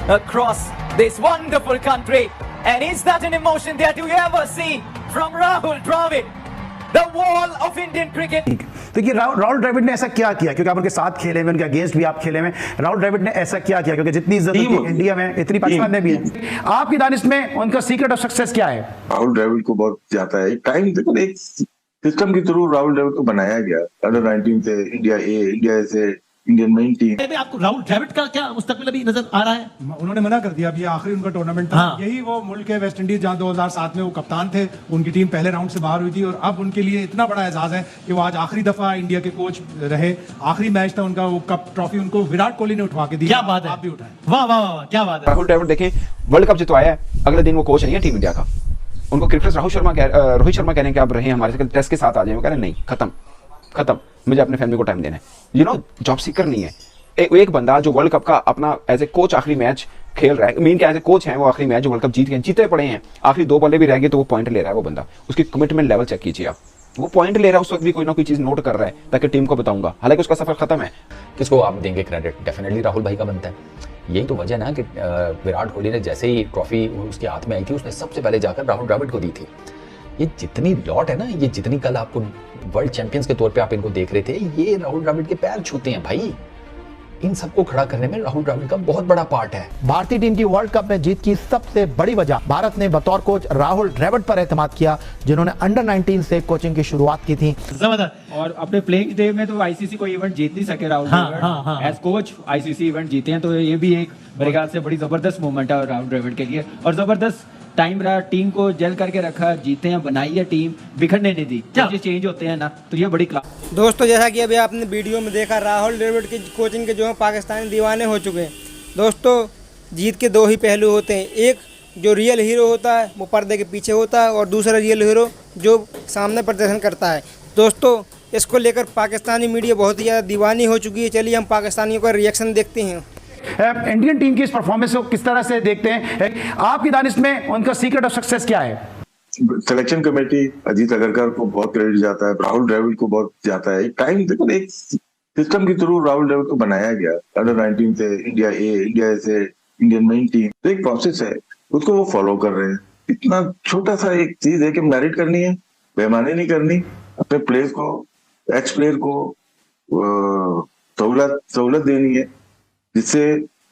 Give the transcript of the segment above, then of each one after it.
across this wonderful country. And is that an emotion that you ever see from Rahul Dravid, the wall of Indian cricket? देखिए राहुल द्रविड़ ने ऐसा क्या किया, क्योंकि आप उनके साथ खेले हुए, उनके अगेंस्ट भी आप खेले हुए, राहुल द्रविड़ ने ऐसा क्या किया, क्योंकि जितनी इज्जत इंडिया में इतनी पाकिस्तान में भी है। आपकी दानिश में उनका सीक्रेट ऑफ सक्सेस क्या है? राहुल द्रविड़ को बहुत जाता है टाइम, देखो एक सिस्टम के थ्रू राहुल द्रविड़ को बनाया गया। अंडर 19 से इंडिया से इंडियन मेन टीम। आपको राहुल द्रविड़ का क्या मुस्तकबिल अभी नजर आ रहा है? उन्होंने मना कर दिया, अभी आखिरी उनका टूर्नामेंट था। हाँ। यही वो मुल्क है वेस्ट इंडीज जहां 2007 में वो कप्तान थे, उनकी टीम पहले राउंड से बाहर हुई थी और अब उनके लिए इतना बड़ा एजाज है कि वो आज आखिरी दफा इंडिया के कोच रहे। आखिरी मैच था उनका, वो कप ट्रॉफी उनको विराट कोहली ने उठवा के दी। क्या बात है, आप भी उठाए। वाह वाह वाह, क्या बात है। राहुल द्रविड़ देखें, वर्ल्ड कप जितवाया है, अगले दिन वो कोच नहीं है टीम इंडिया का। उनको क्रिकेटर रोहित शर्मा कह रहे हैं कि आप रहे हमारे साथ टेस्ट के साथ आ जाए। वो कह रहे हैं नहीं, खत्म, मुझे अपने फैमिली को टाइम देना है। जॉब सीकर नहीं है। एक बंदा जो वर्ल्ड कप का अपना एज ए कोच आखिरी मैच खेल रहा है, मीन के एज ए कोच है, वो आखिरी मैच जो वर्ल्ड कप जीते पड़े हैं, आखिरी 2 बल्ले भी रह गए तो वो पॉइंट ले रहा है। वो बंदा, उसकी कमिटमेंट लेवल चेक कीजिए आप, वो पॉइंट ले रहा है, उस वक्त भी कोई ना कोई चीज नोट कर रहा है ताकि टीम को बताऊंगा, हालांकि उसका सफर खत्म है। किसको आप देंगे क्रेडिट? डेफिनेटली राहुल भाई का बनता है। यही तो वजह ना कि विराट कोहली ने जैसे ही ट्रॉफी उसके हाथ में आई थी, उसने सबसे पहले जाकर राहुल द्रविड़ को दी थी। ये जितनी लॉट है ना, ये जितनी कल आपको वर्ल्ड चैंपियंस के तौर पे आप इनको देख रहे थे, ये राहुल द्रविड़ के पैर छूते हैं भाई। इन सबको खड़ा करने में राहुल द्रविड़ का बहुत बड़ा पार्ट है। भारतीय टीम की वर्ल्ड कप में जीत की सबसे बड़ी वजह भारत ने बतौर कोच राहुल द्रविड़ पर एतमाद किया, जिन्होंने अंडर 19 से कोचिंग की शुरुआत की थी। जबरदस्त। और अपने प्लेइंग डे में तो आईसीसी कोई इवेंट जीत नहीं सके Rahul Dravid. As coach ICC event जीते हैं, तो ये भी एक मेरे ख्याल से बड़ी जबरदस्त मूवमेंट है राहुल द्रविड़ के लिए। और जबरदस्त टाइम रहा, टीम को जेल करके रखा, जीते हैं, बनाई है टीम, बिखरने नहीं दी। जब चेंज होते हैं ना, तो ये बड़ी क्लास। दोस्तों, जैसा कि अभी आपने वीडियो में देखा, राहुल द्रविड़ की कोचिंग के जो है पाकिस्तानी दीवाने हो चुके हैं। दोस्तों, जीत के 2 ही पहलू होते हैं। एक जो रियल हीरो होता है वो पर्दे के पीछे होता है, और दूसरा रियल हीरो जो सामने प्रदर्शन करता है। दोस्तों, इसको लेकर पाकिस्तानी मीडिया बहुत ही ज़्यादा दीवानी हो चुकी है। चलिए हम पाकिस्तानियों का रिएक्शन देखते हैं। इंडियन टीम की इस परफॉर्मेंस को किस तरह से देखते हैं? आपकी दानिश में उनका सीक्रेट ऑफ सक्सेस क्या है? सिलेक्शन कमेटी अजीत अगरकर को बहुत क्रेडिट जाता है, राहुल द्रविड़ को बहुत जाता है। टाइम, देखो एक सिस्टम के थ्रू राहुल द्रविड़ को बनाया गया। अंडर 19 से इंडिया से इंडियन मेन टीम, तो एक प्रोसेस है, उसको वो फॉलो कर रहे हैं। इतना छोटा सा एक चीज है कि मेरिट करनी है, बेईमानी नहीं करनी, अपने प्लेयर्स को, एक्स प्लेयर को सहूलत देनी है, जिससे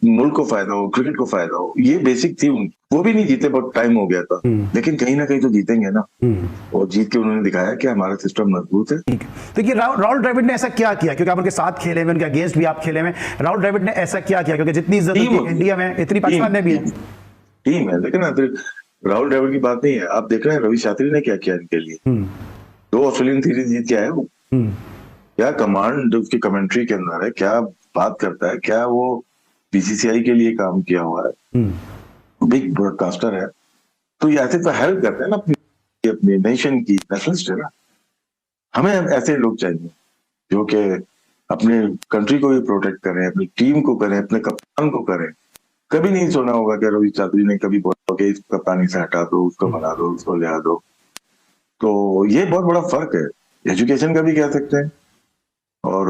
मुल्क को फायदा हो, क्रिकेट को फायदा हो। ये बेसिक थी उनकी। वो भी नहीं जीते, बहुत टाइम हो गया था, लेकिन कहीं ना कहीं तो जीतेंगे ना। और जीत के उन्होंने दिखाया कि हमारा सिस्टम मजबूत है। देखिए राहुल द्रविड़ ने ऐसा क्या किया, क्योंकि आप उनके साथ खेले हुए, उनके अगेंस्ट भी आप खेले हुए, राहुल द्रविड़ ने ऐसा क्या किया, क्योंकि जितनी इज्जत इंडिया में इतनी पाकिस्तान में भी है। टीम है, लेकिन राहुल द्रविड़ की बात नहीं है। आप देख रहे हैं रवि शास्त्री ने क्या किया इनके लिए। 2 ऑस्ट्रेलियन सीरीज जीत के आया वो। क्या कमांड उसकी कमेंट्री के अंदर है, क्या बात करता है, क्या वो बीसीसीआई के लिए काम किया हुआ है, बिग ब्रॉडकास्टर है। तो ये ऐसे तो हेल्प करते हैं ना अपनी नेशन की, नेशनलिस्ट है ना। हमें ऐसे लोग चाहिए जो कि अपने कंट्री को भी प्रोटेक्ट करें, अपनी टीम को करें, अपने कप्तान को करें। कभी नहीं सुना होगा कि रवि शास्त्री ने कभी बोला कि इस कप्तानी से हटा दो, उसको बना दो, उसको ले आ दो। तो ये बहुत बड़ा फर्क है, एजुकेशन का भी कह सकते हैं, और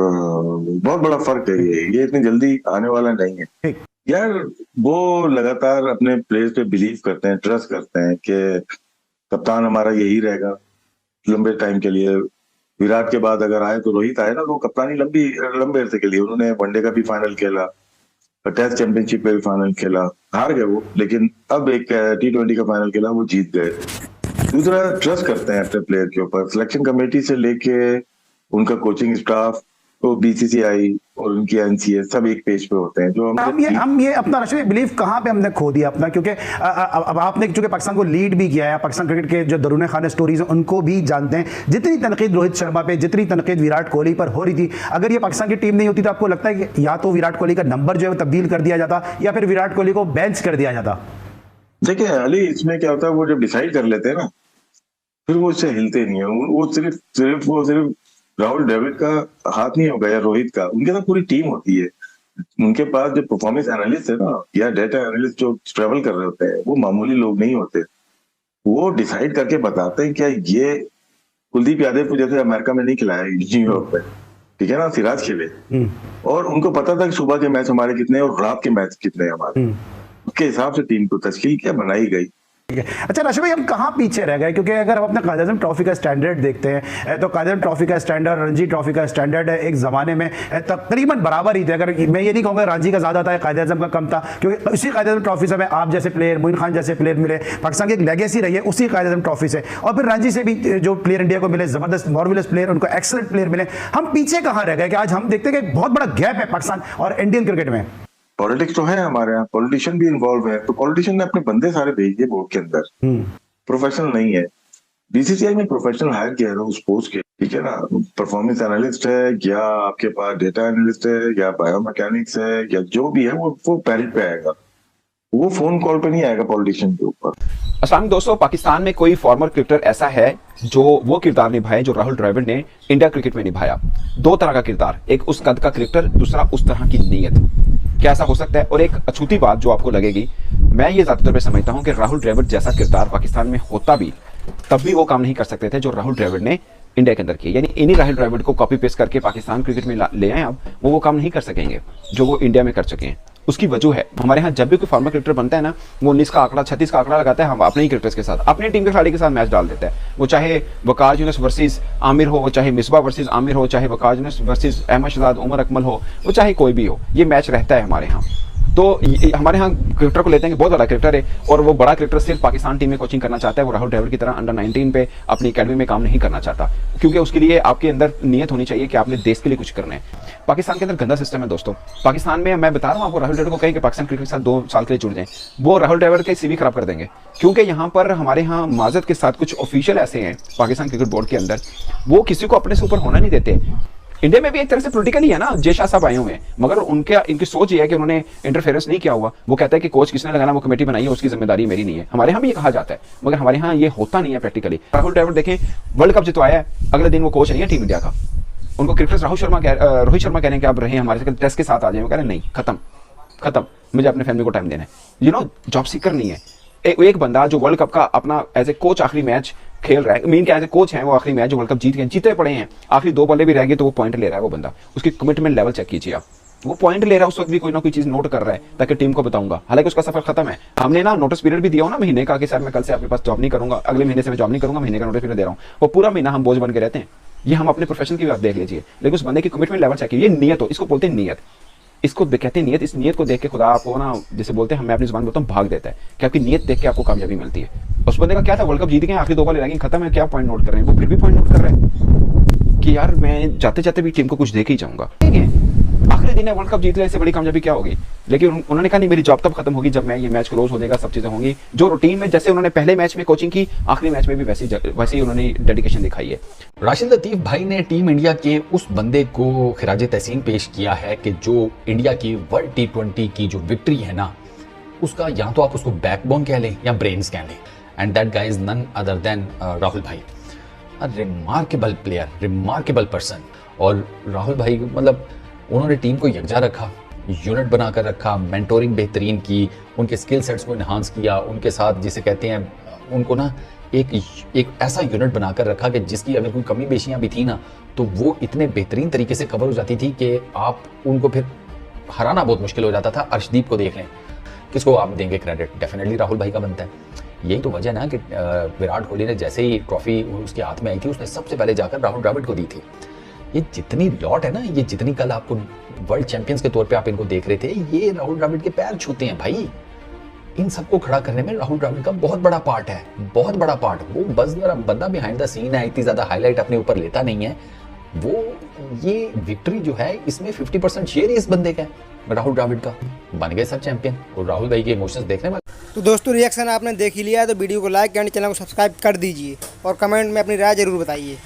बहुत बड़ा फर्क है। ये इतनी जल्दी आने वाला नहीं है यार। वो लगातार अपने प्लेयर्स पे बिलीव करते हैं, ट्रस्ट करते हैं कि कप्तान हमारा यही रहेगा लंबे टाइम के लिए। विराट के बाद अगर आए तो रोहित आए ना, तो कप्तानी लंबे अरसे के लिए। उन्होंने वनडे का भी फाइनल खेला, टेस्ट चैंपियनशिप का भी फाइनल खेला, हार गए वो, लेकिन अब एक T20 का फाइनल खेला, वो जीत गए। दूसरा, ट्रस्ट करते हैं अपने प्लेयर के ऊपर। सिलेक्शन कमेटी से लेके उनका कोचिंग स्टाफ, तो बीसीसीआई और उनकी एनसीए सब एक पेज पे होते हैं। जो हम ये अपना राष्ट्रीय बिलीव कहाँ पे हमने खो दिया अपना, क्योंकि अब आपने चूंकि पाकिस्तान को लीड भी किया है, पाकिस्तान क्रिकेट के जो दरूने खाने स्टोरीज हैं उनको भी जानते हैं। जितनी तनकीद रोहित शर्मा पे, जितनी तनकीद विराट कोहली पर हो रही थी, अगर ये पाकिस्तान की टीम नहीं होती तो आपको लगता है कि या तो विराट कोहली का नंबर जो है तब्दील कर दिया जाता, या फिर विराट कोहली को बेंच कर दिया जाता? देखिए अली, इसमें क्या होता है, वो जब डिसाइड कर लेते हैं ना, फिर वो इससे हिलते नहीं है। वो सिर्फ राहुल द्रविड़ का हाथ नहीं होगा या रोहित का, उनके साथ पूरी टीम होती है। उनके पास जो परफॉर्मेंस एनालिस्ट है ना, या डेटा एनालिस्ट जो ट्रेवल कर रहे होते हैं, वो मामूली लोग नहीं होते। वो डिसाइड करके बताते हैं क्या ये कुलदीप यादव को जैसे अमेरिका में नहीं खिलाया न्यूयॉर्क में, ठीक है ना, सिराज खेले, और उनको पता था कि सुबह के मैच हमारे कितने और रात के मैच कितने हमारे। के हिसाब से टीम को तश्कील क्या बनाई गई। अच्छा राशिद भाई, हम कहाँ पीछे रह गए? क्योंकि अगर हम अपने कायद-ए-आज़म ट्रॉफी का स्टैंडर्ड देखते हैं तो कायद-ए-आज़म ट्रॉफी का स्टैंडर्ड, रणजी ट्रॉफी का स्टैंडर्ड एक ज़माने में तकरीबन बराबर ही थे। अगर मैं ये नहीं कहूँगा रणजी का ज़्यादा था, कायद-ए-आज़म का कम था, क्योंकि उसी कायद-ए-आज़म ट्रॉफी से हमें आप जैसे प्लेयर, मोइन खान जैसे प्लेयर मिले, पाकिस्तान की एक लेगेसी रही है उसी कायद-ए-आज़म ट्रॉफी से, और फिर रणजी से भी जो प्लेयर इंडिया को मिले, ज़बरदस्त मॉर्वलस प्लेयर, उनको एक्सेलेंट प्लेयर मिले। हम पीछे कहाँ रह गए कि आज हम देखते हैं कि बहुत बड़ा गैप है पाकिस्तान और इंडियन क्रिकेट में। पॉलिटिक्स तो है हमारे यहाँ, पॉलिटिशियन भी इन्वॉल्व है, तो पॉलिटिशियन ने अपने बंदे सारे भेज दिए बोर्ड के अंदर, प्रोफेशनल नहीं है। बीसीसीआई में प्रोफेशनल हायर किया है उस पोस्ट के, ठीक है ना, परफॉर्मेंस एनालिस्ट है या आपके पास डेटा एनालिस्ट है या बायोमैकेनिक्स है या जो भी है वो पैरेट पे आएगा, वो फोन कॉल पे नहीं आएगा पॉलिटिशियन के ऊपर। अस्सलाम दोस्तों, पाकिस्तान में कोई फॉर्मर क्रिकेटर ऐसा है जो वो किरदार निभाए जो राहुल द्रविड़ ने इंडिया क्रिकेट में निभाया? दो तरह का किरदार, एक उस कद का क्रिकेटर, दूसरा उस तरह की नीयत। क्या ऐसा हो सकता है? और एक अछूती बात जो आपको लगेगी, मैं ये ज्यादातर समझता हूं कि राहुल द्रविड़ जैसा किरदार पाकिस्तान में होता भी तब भी वो काम नहीं कर सकते थे जो राहुल द्रविड़ ने इंडिया के अंदर किए। यानी इन्हीं राहुल द्रविड़ को कॉपी पेस्ट करके पाकिस्तान क्रिकेट में ले आए, अब वो काम नहीं कर सकेंगे जो वो इंडिया में कर चुके हैं। उसकी वजह है, हमारे यहाँ जब भी कोई फॉर्मर क्रिकेटर बनता है ना, वो 19 का आंकड़ा 36 का आंकड़ा लगाता है, हम अपने ही क्रिकेटर्स के साथ, अपनी टीम के खिलाड़ी के साथ मैच डाल देता है। वो चाहे वकार यूनुस वर्सेस आमिर हो, चाहे मिसबा वर्सेस आमिर हो, चाहे वकार यूनुस वर्सेस अहमद शहजाद, उमर अकमल हो, वो चाहे कोई भी हो, ये मैच रहता है हमारे यहाँ। तो हमारे यहाँ क्रिकेटर को लेते हैं कि बहुत बड़ा क्रिकेटर है और वो बड़ा क्रिकेटर सिर्फ पाकिस्तान टीम में कोचिंग करना चाहता है, वो राहुल द्रविड़ की तरह अंडर 19 पे अपनी एकेडमी में काम नहीं करना चाहता, क्योंकि उसके लिए आपके अंदर नीयत होनी चाहिए कि आपने देश के लिए कुछ करना है। पाकिस्तान के अंदर गंदा सिस्टम है दोस्तों। पाकिस्तान में मैं बता रहा हूँ आपको, राहुल द्रविड़ को कहें कि पाकिस्तान क्रिकेट के साथ 2 साल के लिए जुड़ जाएं, वो राहुल द्रविड़ के सीवी खराब कर देंगे, क्योंकि यहाँ पर हमारे यहाँ माजत के साथ कुछ ऑफिशियल ऐसे हैं पाकिस्तान क्रिकेट बोर्ड के अंदर, वो किसी को अपने से ऊपर होना नहीं देते। इंडिया में भी एक तरह से पॉलिटिकली है ना, जय शाह साहब आए हुए हैं, मगर इनकी सोच ये है कि उन्होंने इंटरफेरेंस नहीं किया हुआ। वो कहता है कि कोच किसने लगाना, वो कमेटी बनाई है, उसकी जिम्मेदारी मेरी नहीं है। हमारे यहाँ भी ये कहा जाता है, मगर हमारे यहाँ ये होता नहीं है प्रैक्टिकली। राहुल द्रविड़ देखें, वर्ल्ड कप जितवाया है, अगले दिन वो कोच नहीं है टीम इंडिया का। उनको क्रिकेटर रोहित शर्मा कह रहे हैं कि आप रहे हमारे साथ, टेस्ट के साथ आ जाए, वो कह रहे हैं नहीं, खत्म, मुझे अपने फैमिली को टाइम देना है। जॉब सीकर नहीं है। एक बंदा जो वर्ल्ड कप का अपना एज ए कोच आखिरी मैच खेल रहा है, मीन क्या एज ए कोच है, वो आखिरी मैच जो वर्ल्ड कप जीते पड़े हैं, आखिरी 2 बल्ले भी रह गए तो वो पॉइंट ले रहा है वो बंदा। उसकी कमिटमेंट लेवल चेक कीजिए आप, वो पॉइंट ले रहा है, उस वक्त भी कोई ना कोई चीज नोट कर रहा है ताकि टीम को बताऊंगा। हालांकि उसका सफर खत्म है, हमने ना नोटिस पीरियड भी दिया हो ना महीने का कि सर मैं कल से आपके पास जॉब नहीं करूंगा, अगले महीने से मैं जॉब नहीं करूंगा, महीने का नोटिस पीरियड दे रहा हूँ, वो पूरा महीना हम बोझ बन के रहते हैं। ये हम अपने प्रोफेशन की बात देख लीजिए, लेकिन उस बंदे की कमिटमेंट लेवल चेक कीजिए। नीयत हो, इसको बोलते हैं नीयत, इसको कहते हैं नीयत। इस नीयत को देख के खुदा आपको ना, जैसे बोलते हैं, मैं अपनी जुबान बोलता हूँ, भाग देता है कि आपकी नीयत देख के आपको कामयाबी मिलती है। उस बंदे का क्या था, वर्ल्ड कप जीत गए, आखिरी 2 बॉल रह गई, खत्म है, क्या पॉइंट नोट कर रहे हैं, वो फिर भी पॉइंट नोट कर रहे हैं कि यार मैं जाते जाते भी टीम को कुछ दे के ही जाऊंगा। आखिरी दिन है, वर्ल्ड कप जीत रहे, इससे बड़ी कामयाबी क्या होगी? लेकिन उन्होंने कहा नहीं, मेरी जॉब तब खत्म होगी जब मैं ये मैच क्लोज हो जाएगा, सब चीजें होंगी जो रूटीन में, जैसे उन्होंने पहले मैच में कोचिंग की, आखिरी मैच में भी वैसे ही उन्होंने डेडिकेशन दिखाई है। राशिद लतीफ भाई ने टीम इंडिया के उस बंदे को खिराज तहसीन पेश किया है कि जो इंडिया की वर्ल्ड T20 की जो विक्ट्री है ना, उसका या तो आप उसको बैकबोन कह लें या ब्रेन्स कह लें, and that guy is none other than Rahul भाई। Remarkable player, remarkable person. और राहुल भाई मतलब उन्होंने टीम को यकजा रखा, यूनिट बनाकर रखा, मेंटोरिंग बेहतरीन की, उनके स्किल सेट्स को इन्हांस किया, उनके साथ जिसे कहते हैं, उनको ना एक ऐसा यूनिट बनाकर रखा कि जिसकी अगर कोई कमी बेशियां भी थी ना, तो वो इतने बेहतरीन तरीके से कवर हो जाती थी कि आप उनको फिर हराना बहुत मुश्किल हो जाता था। अर्शदीप को देख लें, किसको आप देंगे क्रेडिट? डेफिनेटली राहुल भाई का बनता है। यही तो वजह ना कि विराट कोहली ने जैसे ही ट्रॉफी उसके हाथ में आई थी, उसने सबसे पहले जाकर राहुल द्रविड़ को दी थी। ये जितनी लॉट है ना, ये जितनी कल आपको वर्ल्ड चैंपियंस के तौर पे आप इनको देख रहे थे, ये राहुल द्रविड़ के पैर छूते हैं भाई। इन सबको खड़ा करने में राहुल द्रविड़ का बहुत बड़ा पार्ट है, बहुत बड़ा पार्ट। वो बस बंदा बिहाइंड द सीन है, इतनी ज्यादा हाईलाइट अपने ऊपर लेता नहीं है वो। ये विक्ट्री जो है, इसमें 50% शेयर ही इस बंदे का है, राहुल द्रविड़ का। बन गए सब चैंपियन। और राहुल भाई के इमोशंस देखने में, तो दोस्तों रिएक्शन आपने देख ही लिया है, तो वीडियो को लाइक एंड चैनल को सब्सक्राइब कर दीजिए और कमेंट में अपनी राय जरूर बताइए।